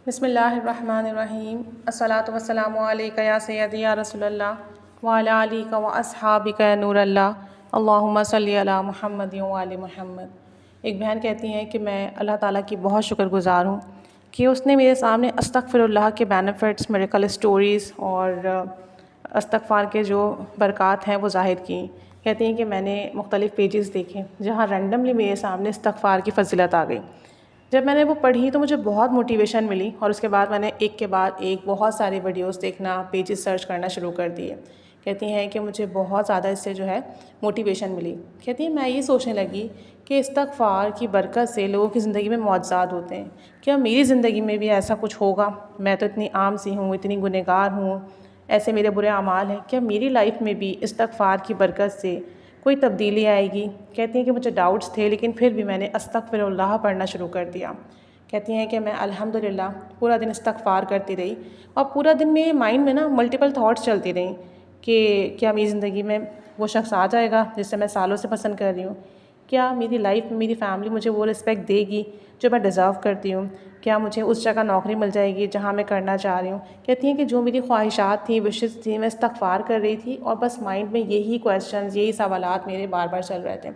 بسم اللہ الرحمن الرحیم الصلاۃ والسلام علیک یا سیدی یا رسول اللہ وعلی آلک و اصحابک یا نور اللہ اللہم صلی علی محمد وعلی محمد۔ ایک بہن کہتی ہیں کہ میں اللہ تعالیٰ کی بہت شکر گزار ہوں کہ اس نے میرے سامنے استغفر اللہ کے بینیفٹس، میریکل اسٹوریز اور استغفار کے جو برکات ہیں وہ ظاہر کی۔ کہتی ہیں کہ میں نے مختلف پیجز دیکھے جہاں رینڈملی میرے سامنے استغفار کی فضیلت آ گئی۔ جب میں نے وہ پڑھی تو مجھے بہت موٹیویشن ملی، اور اس کے بعد میں نے ایک کے بعد ایک بہت سارے ویڈیوز دیکھنا، پیجز سرچ کرنا شروع کر دیے۔ کہتی ہیں کہ مجھے بہت زیادہ اس سے جو ہے موٹیویشن ملی۔ کہتی ہیں میں یہ سوچنے لگی کہ استغفار کی برکت سے لوگوں کی زندگی میں معجزات ہوتے ہیں، کیا میری زندگی میں بھی ایسا کچھ ہوگا؟ میں تو اتنی عام سی ہوں، اتنی گنہگار ہوں، ایسے میرے برے اعمال ہیں، کیا میری لائف میں بھی استغفار کی برکت سے کوئی تبدیلی آئے گی؟ کہتی ہیں کہ مجھے ڈاؤٹس تھے، لیکن پھر بھی میں نے استغفر اللہ پڑھنا شروع کر دیا۔ کہتی ہیں کہ میں الحمدللہ پورا دن استغفار کرتی رہی، اور پورا دن میرے مائنڈ میں ملٹیپل تھاٹس چلتی رہیں کہ کیا میری زندگی میں وہ شخص آ جائے گا جسے میں سالوں سے پسند کر رہی ہوں؟ کیا میری لائف میں میری فیملی مجھے وہ رسپیکٹ دے گی جو میں ڈیزرو کرتی ہوں؟ کیا مجھے اس جگہ نوکری مل جائے گی جہاں میں کرنا چاہ رہی ہوں؟ کہتی ہیں کہ جو میری خواہشات تھیں، وشز تھیں، میں استغفار کر رہی تھی، اور بس مائنڈ میں یہی کویسچنز، یہی سوالات میرے بار بار چل رہے تھے۔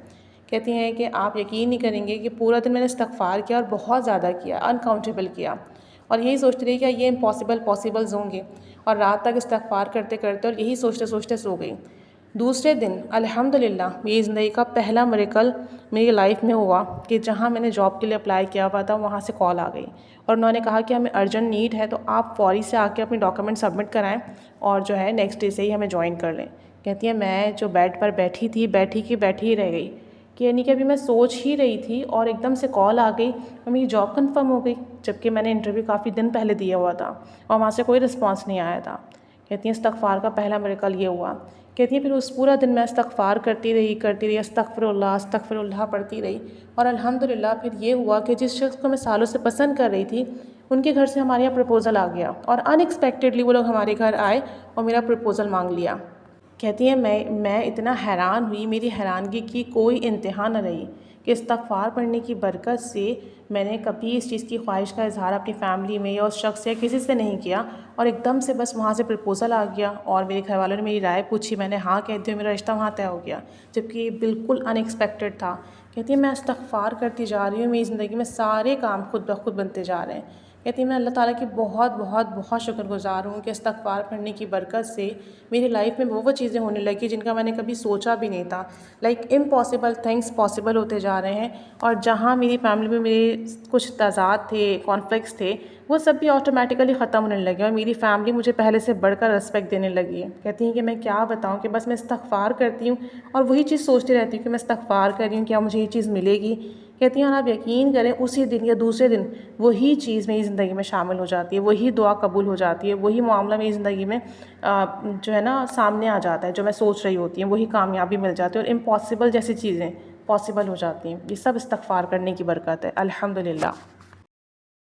کہتی ہیں کہ آپ یقین نہیں کریں گے کہ پورا دن میں نے استغفار کیا، اور بہت زیادہ کیا، انکاؤنٹیبل کیا، اور یہی سوچتی رہی کہ یہ امپاسبل پاسبلز ہوں گے، اور رات تک استغفار کرتے کرتے اور یہی سوچتے سوچتے سو گئی۔ دوسرے دن الحمدللہ میری زندگی کا پہلا میریکل میری لائف میں ہوا کہ جہاں میں نے جاب کے لیے اپلائی کیا ہوا تھا وہاں سے کال آ گئی، اور انہوں نے کہا کہ ہمیں ارجنٹ نیڈ ہے، تو آپ فوری سے آ کے اپنی ڈاکیومنٹ سبمٹ کرائیں اور جو ہے نیکسٹ ڈے سے ہی ہمیں جوائن کر لیں۔ کہتی ہیں میں جو بیڈ پر بیٹھی تھی، بیٹھی ہی رہ گئی، کہ یعنی کہ ابھی میں سوچ ہی رہی تھی اور ایک دم سے کال آ گئی اور میری جاب کنفرم ہو گئی، جبکہ میں نے انٹرویو کافی دن پہلے دیا ہوا تھا اور وہاں سے کوئی رسپانس نہیں آیا تھا۔ کہتی ہیں استغفار کا پہلا میریکل یہ ہوا۔ کہتی ہیں پھر اس پورا دن میں استغفار کرتی رہی، استغفر اللہ پڑھتی رہی، اور الحمدللہ پھر یہ ہوا کہ جس شخص کو میں سالوں سے پسند کر رہی تھی ان کے گھر سے ہمارے یہاں پرپوزل آ گیا، اور ان ایکسپیکٹڈلی وہ لوگ ہمارے گھر آئے اور میرا پرپوزل مانگ لیا۔ کہتی ہیں میں اتنا حیران ہوئی، میری حیرانگی کی کوئی انتہا نہ رہی کہ استغفار پڑھنے کی برکت سے میں نے کبھی اس چیز کی خواہش کا اظہار اپنی فیملی میں یا اس شخص یا کسی سے نہیں کیا، اور ایک دم سے بس وہاں سے پرپوزل آ گیا، اور میرے گھر والوں نے میری رائے پوچھی، میں نے ہاں کہہ دی، میرا رشتہ وہاں طے ہو گیا، جبکہ یہ بالکل ان ایکسپیکٹڈ تھا۔ کہتی ہے میں استغفار کرتی جا رہی ہوں، میری زندگی میں سارے کام خود بخود بنتے جا رہے ہیں۔ کہتی ہے میں اللہ تعالیٰ کی بہت شکر گزار ہوں کہ استغفار پڑھنے کی برکت سے میری لائف میں وہ چیزیں ہونے لگی جن کا میں نے کبھی سوچا بھی نہیں تھا، لائک امپاسبل تھنگس پاسبل ہوتے جا رہے ہیں، اور جہاں میری فیملی میں میرے کچھ تضاد تھے، کانفلکٹس تھے، وہ سب بھی آٹومیٹیکلی ختم ہونے لگے، اور میری فیملی مجھے پہلے سے بڑھ کر رسپیکٹ دینے لگی ہے۔ کہتی ہیں کہ میں کیا بتاؤں کہ بس میں استغفار کرتی ہوں اور وہی چیز سوچتی رہتی ہوں کہ میں استغفار کر رہی ہوں، کیا مجھے یہ چیز ملے گی؟ کہتی ہیں اور آپ یقین کریں اسی دن یا دوسرے دن وہی چیز میری زندگی میں شامل ہو جاتی ہے، وہی دعا قبول ہو جاتی ہے، وہی معاملہ میری زندگی میں جو ہے سامنے آ جاتا ہے، جو میں سوچ رہی ہوتی ہیں وہی کامیابی مل جاتی ہے، اور امپاسبل جیسی چیزیں پاسبل ہو جاتی ہیں۔ یہ سب استغفار کرنے کی برکت ہے، الحمدللہ۔